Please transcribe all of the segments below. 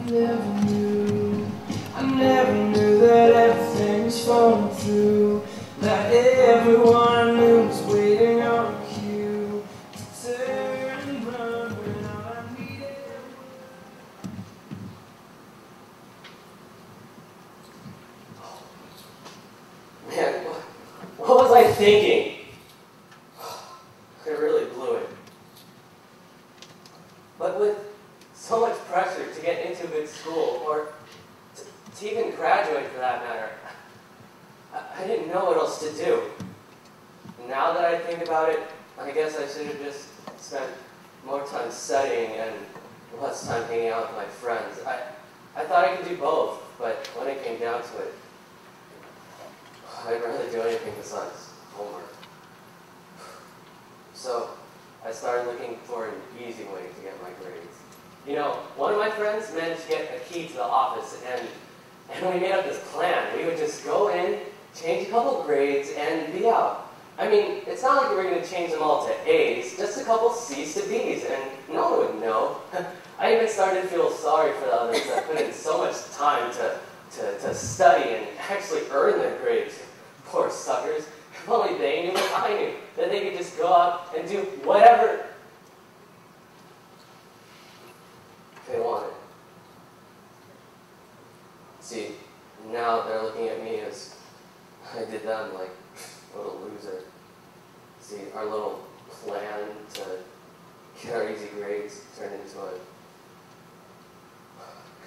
I never knew that everything was falling through, that everyone I knew was waiting on a cue to turn and run when all I needed. Man, what was I thinking? I really blew it. But with so much pressure to get into a good school, or to even graduate for that matter, I didn't know what else to do. Now that I think about it, I guess I should have just spent more time studying and less time hanging out with my friends. I thought I could do both, but when it came down to it, I'd rather do anything besides homework. So I started looking for an easy way to get my grades. You know, one of my friends managed to get a key to the office, and we made up this plan. We would just go in, change a couple grades, and be out. I mean, it's not like we were going to change them all to A's, just a couple C's to B's, and no one would know. I even started to feel sorry for the others that put in so much time to study and actually earn their grades. Poor suckers. If only they knew what I knew, that they could just go out and do whatever they wanted. See, now they're looking at me as I did them, like a little loser. See, our little plan to get our easy grades turned into a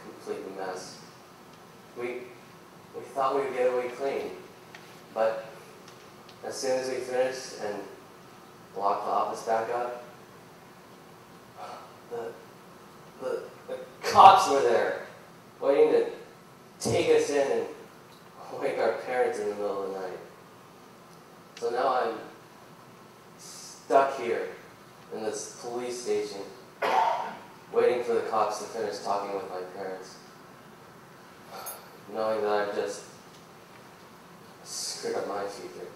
complete mess. We thought we would get away clean, but as soon as we finished and locked the office back up, the cops were there, waiting to take us in and wake our parents in the middle of the night. So now I'm stuck here in this police station, waiting for the cops to finish talking with my parents, knowing that I've just screwed up my future.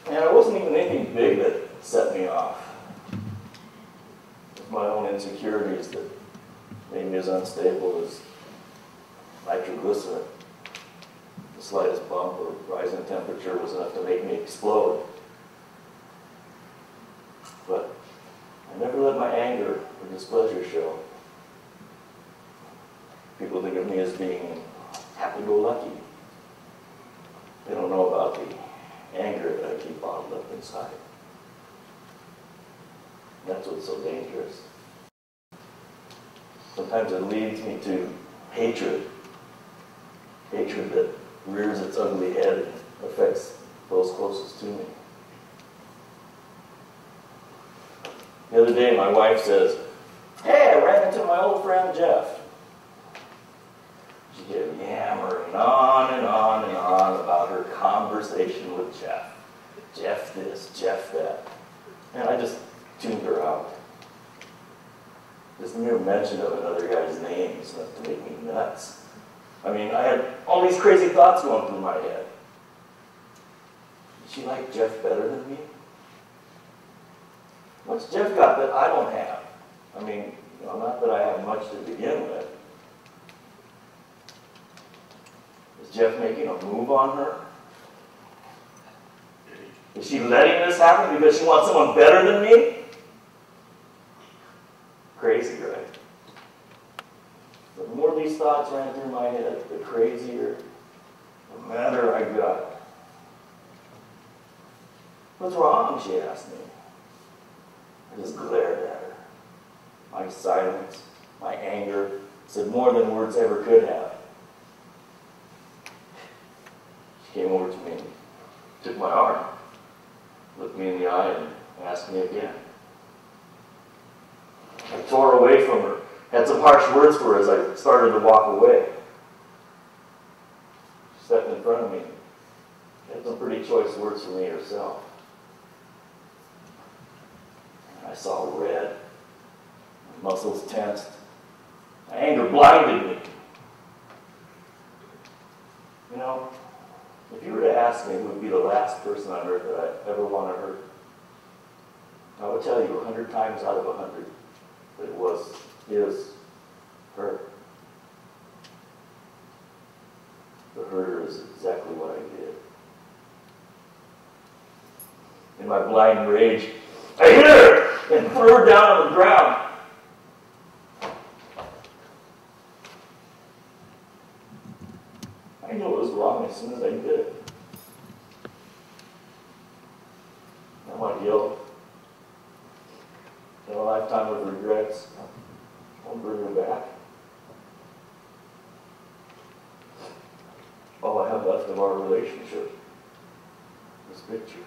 And it wasn't even anything big that set me off. It was my own insecurities that made me as unstable as nitroglycerin. The slightest bump or rise in temperature was enough to make me explode. But I never let my anger or displeasure show. People think of me as being happy-go-lucky. They don't know about the anger that I keep bottled up inside. That's what's so dangerous. Sometimes it leads me to hatred. Hatred that rears its ugly head and affects those closest to me. The other day, my wife says, "Hey, I ran into my old friend Jeff." She kept yammering on and on and on about her conversation with Jeff. Jeff this, Jeff that. And I just tuned her out. Just the mere mention of another guy's name is enough to make me nuts. I mean, I had all these crazy thoughts going through my head. Did she like Jeff better than me? What's Jeff got that I don't have? I mean, you know, not that I have much to begin with. Is Jeff making a move on her? Is she letting this happen because she wants someone better than me? Crazy, right? The more these thoughts ran through my head, the crazier, the madder I got. "What's wrong?" she asked me. I just glared at her. My silence, my anger, said more than words ever could have. She came over to me and took my arm, looked me in the eye, and asked me again. I tore away from her, had some harsh words for her as I started to walk away. She stepped in front of me, had some pretty choice words for me herself. I saw red. My muscles tensed. My anger blinded me. You know, if you were to ask me who would be the last person on earth that I ever want to hurt, I would tell you 100 times out of 100 that it is her. The herder is exactly what I did. In my blind rage, I hit her and threw her down on the ground. I knew it was wrong as soon as I did it. Now my guilt, and a lifetime of regrets, won't bring her back. All I have left of our relationship, this picture.